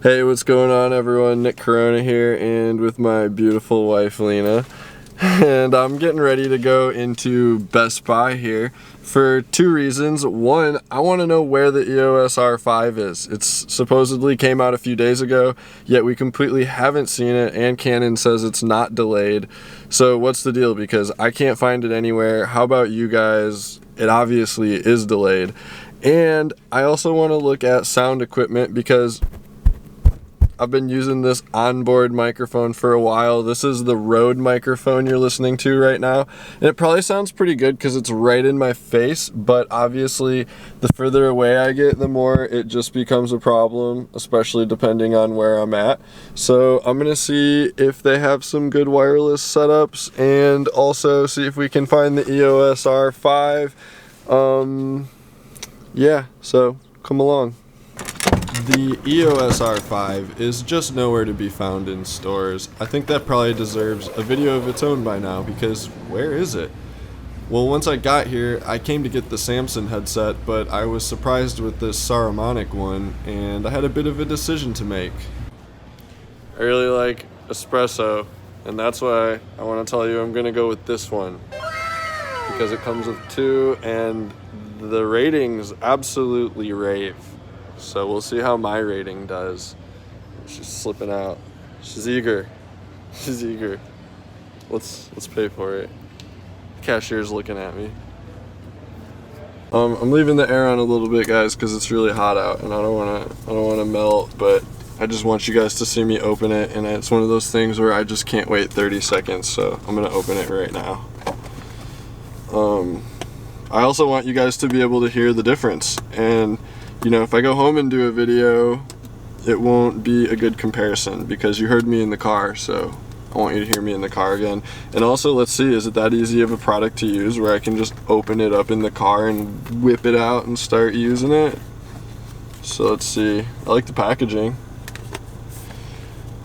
Hey, what's going on everyone? Nick Corona here, and with my beautiful wife Lena. And I'm getting ready to go into Best Buy here for two reasons. One, I want to know where the EOS R5 is. It's supposedly came out a few days ago, yet we completely haven't seen it, and Canon says it's not delayed. So what's the deal? Because I can't find it anywhere. How about you guys? It obviously is delayed. And I also want to look at sound equipment because I've been using this onboard microphone for a while. This is the Rode microphone you're listening to right now. And it probably sounds pretty good because it's right in my face, but obviously the further away I get, the more it just becomes a problem, especially depending on where I'm at. So I'm gonna see if they have some good wireless setups and also see if we can find the EOS R5. Yeah, so come along. The EOS R5 is just nowhere to be found in stores. I think that probably deserves a video of its own by now, because where is it? Well, once I got here, I came to get the Samson headset, but I was surprised with this Saramonic one, and I had a bit of a decision to make. I really like espresso, and that's why I want to tell you I'm going to go with this one, because it comes with two, and the ratings absolutely rave. So we'll see how my rating does. She's slipping out. She's eager. She's eager. Let's pay for it. The cashier's looking at me. I'm leaving the air on a little bit, guys, because it's really hot out, and I don't wanna melt. But I just want you guys to see me open it, and it's one of those things where I just can't wait 30 seconds. So I'm gonna open it right now. I also want you guys to be able to hear the difference, and you know, if I go home and do a video, it won't be a good comparison because you heard me in the car, so I want you to hear me in the car again. And also, let's see, is it that easy of a product to use where I can just open it up in the car and whip it out and start using it? So let's see. I like the packaging.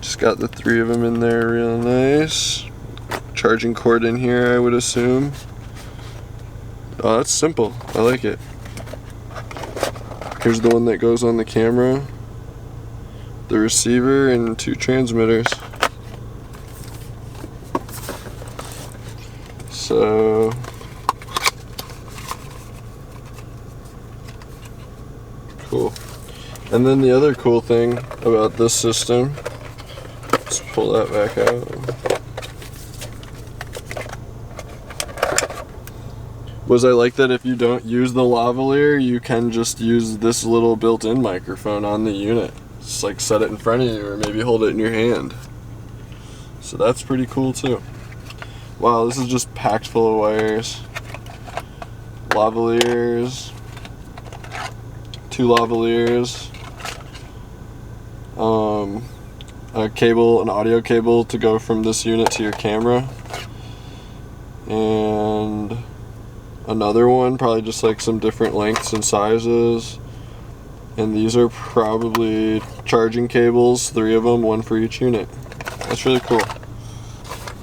Just got the three of them in there real nice. Charging cord in here, I would assume. Oh, that's simple. I like it. Here's the one that goes on the camera, the receiver, and two transmitters. So cool. And then the other cool thing about this system, let's pull that back out, was I like that if you don't use the lavalier, you can just use this little built-in microphone on the unit. Just like set it in front of you or maybe hold it in your hand. So that's pretty cool too. Wow, this is just packed full of wires. Lavaliers. Two lavaliers. A cable, an audio cable to go from this unit to your camera. And another one, probably just like some different lengths and sizes. And these are probably charging cables, three of them, one for each unit. That's really cool.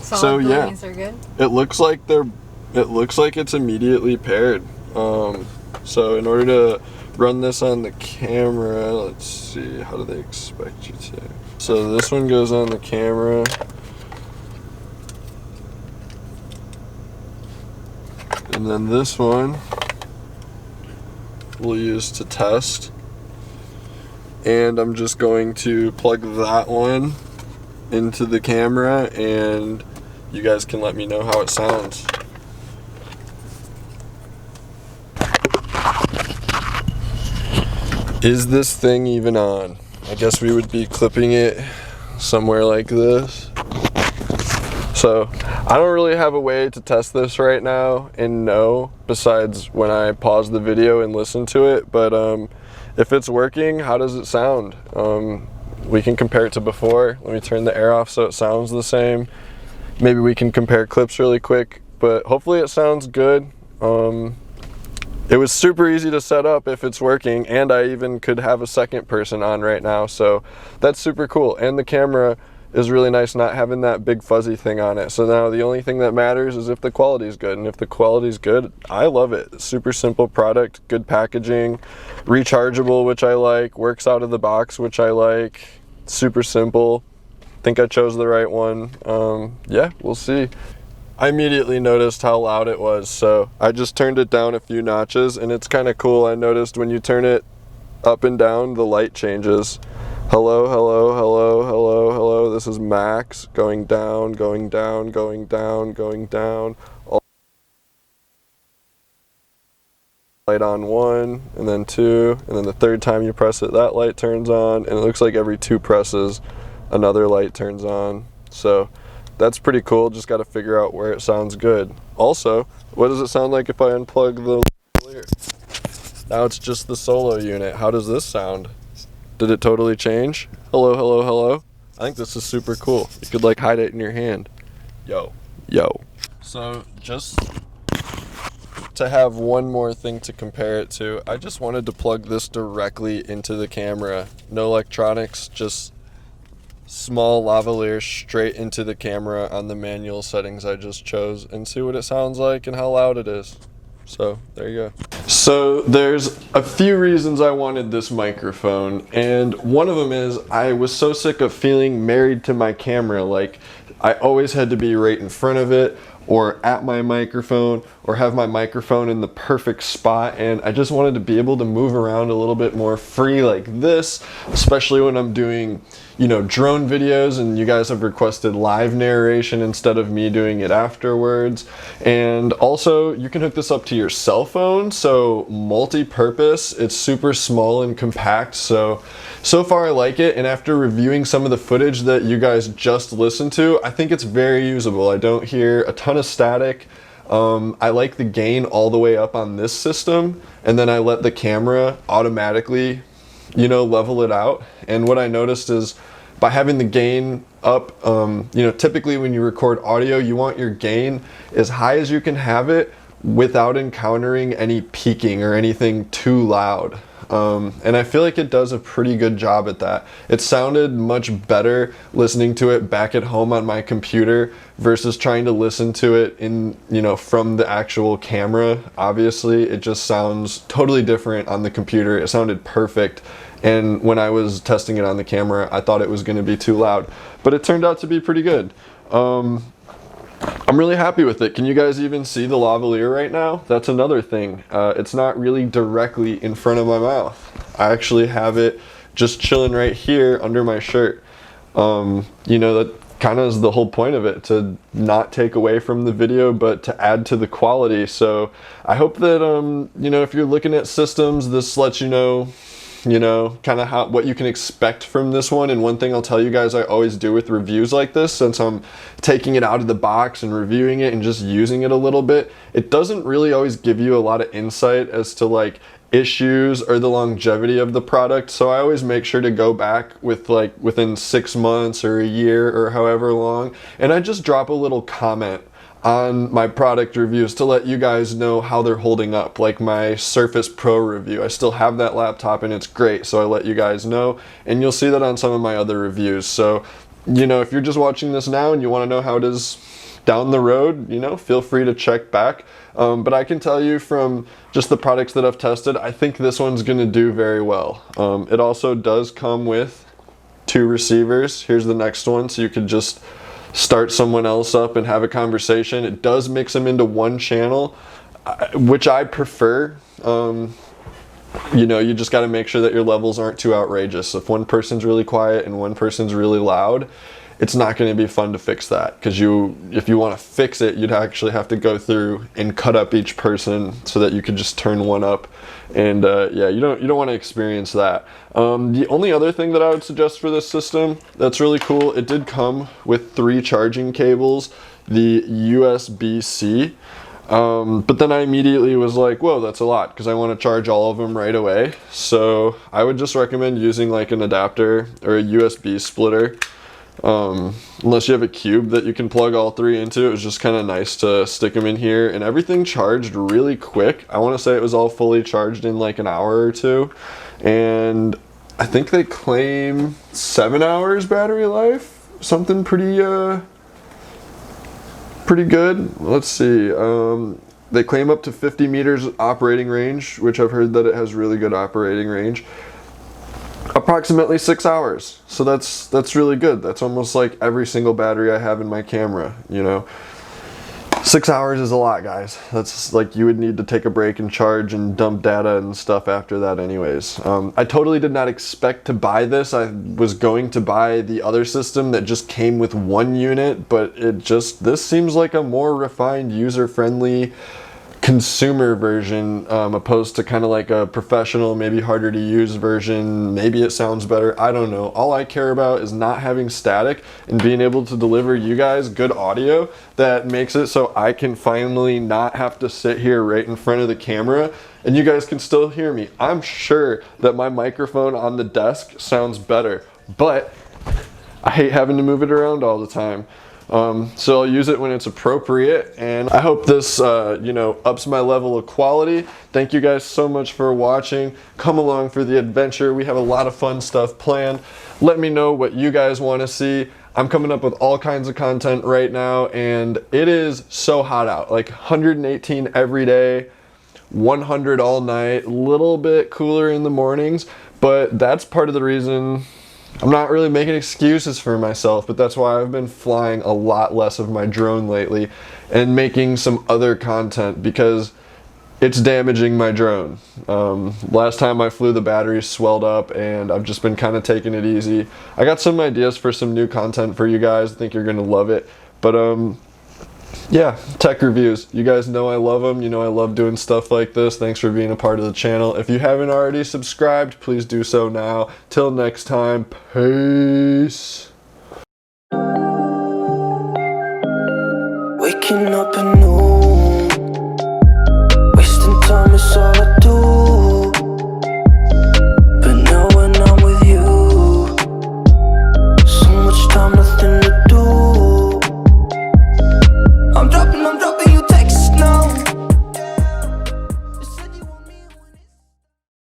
So yeah, are good. it looks like it's immediately paired. So in order to run this on the camera, let's see, how do they expect you to? So this one goes on the camera. And then this one we'll use to test. And I'm just going to plug that one into the camera, and you guys can let me know how it sounds. Is this thing even on? I guess we would be clipping it somewhere like this. So I don't really have a way to test this right now and know, besides when I pause the video and listen to it, but if it's working, how does it sound? We can compare it to before. Let me turn the air off so it sounds the same. Maybe we can compare clips really quick, but hopefully it sounds good. It was super easy to set up if it's working, and I even could have a second person on right now, so that's super cool. And the camera is really nice, not having that big fuzzy thing on it. So now the only thing that matters is if the quality is good, and if the quality is good, I love it. Super simple product, good packaging, rechargeable, which I like, works out of the box, which I like, super simple. Think I chose the right one. Yeah, we'll see. I immediately noticed how loud it was, so I just turned it down a few notches, and it's kind of cool. I noticed when you turn it up and down, the light changes. Hello, hello, hello, hello, hello. This is max, going down, going down, going down, going down. Light on 1, and then 2, and then the third time you press it, that light turns on, and it looks like every 2 presses, another light turns on. So that's pretty cool. Just got to figure out where it sounds good. Also, what does it sound like if I unplug the lavalier? Now it's just the solo unit. How does this sound? Did it totally change? Hello, hello, hello. I think this is super cool. You could like hide it in your hand. Yo, yo. So just to have one more thing to compare it to, I just wanted to plug this directly into the camera. No electronics, just small lavalier straight into the camera on the manual settings I just chose, and see what it sounds like and how loud it is. So there you go. So there's a few reasons I wanted this microphone, and one of them is I was so sick of feeling married to my camera. Like I always had to be right in front of it, or at my microphone, or have my microphone in the perfect spot, and I just wanted to be able to move around a little bit more free like this, especially when I'm doing, you know, drone videos, and you guys have requested live narration instead of me doing it afterwards. And also you can hook this up to your cell phone, so multi-purpose. It's super small and compact, so far I like it, and after reviewing some of the footage that you guys just listened to, I think it's very usable. I don't hear a ton of static. I like the gain all the way up on this system, and then I let the camera automatically, you know, level it out. And what I noticed is by having the gain up, you know, typically when you record audio, you want your gain as high as you can have it without encountering any peaking or anything too loud. And I feel like it does a pretty good job at that. It sounded much better listening to it back at home on my computer versus trying to listen to it in, you know, from the actual camera. Obviously, it just sounds totally different on the computer. It sounded perfect. And when I was testing it on the camera, I thought it was going to be too loud, but it turned out to be pretty good. I'm really happy with it. Can you guys even see the lavalier right now? That's another thing. It's not really directly in front of my mouth. I actually have it just chilling right here under my shirt. You know, that kind of is the whole point of it, to not take away from the video, but to add to the quality. So I hope that, you know, if you're looking at systems, this lets you know, kind of what you can expect from this one. And one thing I'll tell you guys I always do with reviews like this, since I'm taking it out of the box and reviewing it and just using it a little bit, it doesn't really always give you a lot of insight as to like issues or the longevity of the product. So I always make sure to go back with like within 6 months or a year or however long, and I just drop a little comment on my product reviews to let you guys know how they're holding up. Like my Surface Pro review, I still have that laptop and it's great, so I let you guys know, and you'll see that on some of my other reviews. So, you know, if you're just watching this now and you want to know how it is down the road, you know, feel free to check back. But I can tell you from just the products that I've tested, I think this one's going to do very well. It also does come with 2 receivers. Here's the next one, so you could just start someone else up and have a conversation. It does mix them into one channel, which I prefer. You know, you just got to make sure that your levels aren't too outrageous. If one person's really quiet and one person's really loud, it's not going to be fun to fix that, because if you want to fix it, you'd actually have to go through and cut up each person so that you could just turn one up. And yeah, you don't want to experience that. The only other thing that I would suggest for this system that's really cool, it did come with 3 charging cables, the USB-C. But then I immediately was like, whoa, that's a lot, because I want to charge all of them right away. So I would just recommend using like an adapter or a USB splitter. Unless you have a cube that you can plug all 3 into. It was just kind of nice to stick them in here, and everything charged really quick. I want to say it was all fully charged in like an hour or 2, and I think they claim 7 hours battery life. something pretty good. Let's see. They claim up to 50 meters operating range, which I've heard that it has really good operating range. Approximately 6 hours. So that's really good. That's almost like every single battery I have in my camera, you know. 6 hours is a lot, guys. That's like you would need to take a break and charge and dump data and stuff after that anyways. I totally did not expect to buy this. I was going to buy the other system that just came with 1 unit, but this seems like a more refined, user-friendly consumer version, opposed to kind of like a professional, maybe harder to use version. Maybe it sounds better, I don't know. All I care about is not having static and being able to deliver you guys good audio that makes it so I can finally not have to sit here right in front of the camera and you guys can still hear me. I'm sure that my microphone on the desk sounds better, but I hate having to move it around all the time. So I'll use it when it's appropriate, and I hope this, you know, ups my level of quality. Thank you guys so much for watching. Come along for the adventure. We have a lot of fun stuff planned. Let me know what you guys want to see. I'm coming up with all kinds of content right now, and it is so hot out. Like 118 every day, 100 all night, a little bit cooler in the mornings, but that's part of the reason I'm not really making excuses for myself, but that's why I've been flying a lot less of my drone lately and making some other content because it's damaging my drone. Last time I flew, the batteries swelled up and I've just been kind of taking it easy. I got some ideas for some new content for you guys. I think you're gonna love it. But yeah, tech reviews. You guys know I love them. You know I love doing stuff like this. Thanks for being a part of the channel. If you haven't already subscribed, please do so now. Till next time, peace. Waking up and